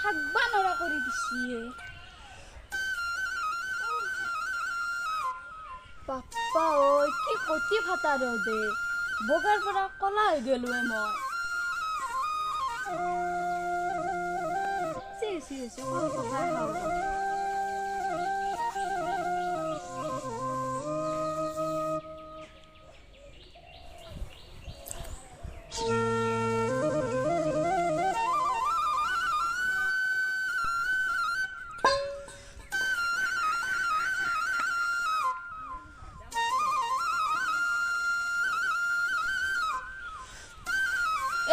থাকবা নৰা কৰি দিছি বাপ্পা ঐ কি কতি ফাটা ৰদে বগাৰ পৰা কলা হৈ গেলো মই চি কল কথা খাওঁ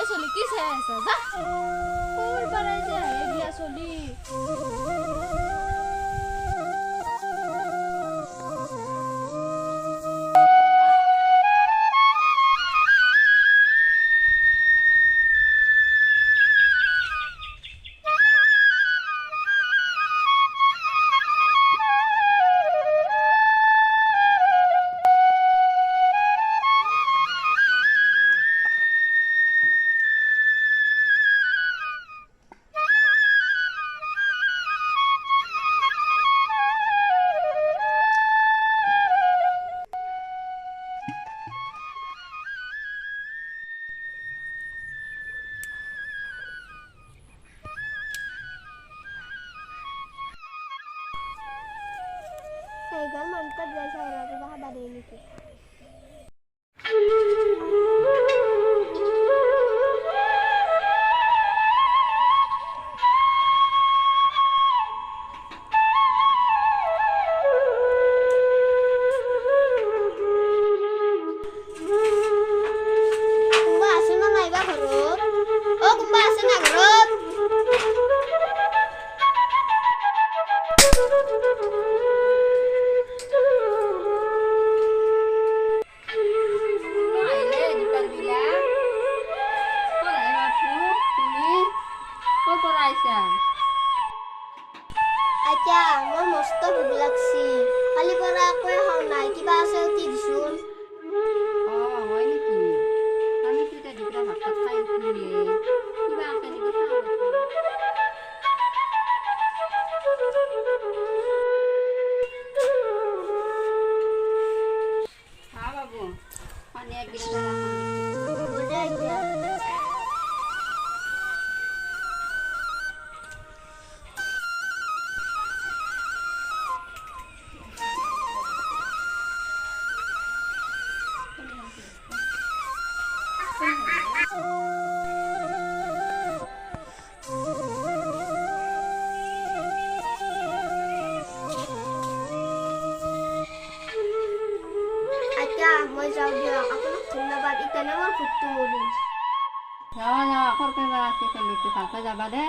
চলি কি চাই আছা যা কোৰ পৰাই যে আহে গিয়া চলি Saigal mantap guys, saya lagi dah ada ini tuh. Kumba asuna naik bah gerut. Oh kumba asuna gerut. Aja, mau mosto bubulaksi. Kali para aku yang hal naik, kita asal tidur. হয় নেকি আমি তো এটা দিকরা ভাত খাই উঠিলে কিবা আছে নেকি হ্যাঁ বাবু মানে এক মই যাওঁ দিয়ক আপোনাক ধন্যবাদ ইতানে মোৰ ভোকটো মৰিল যাবা যাবা খৰ কৰিবা আছে চলিটো ভালকৈ যাবা দে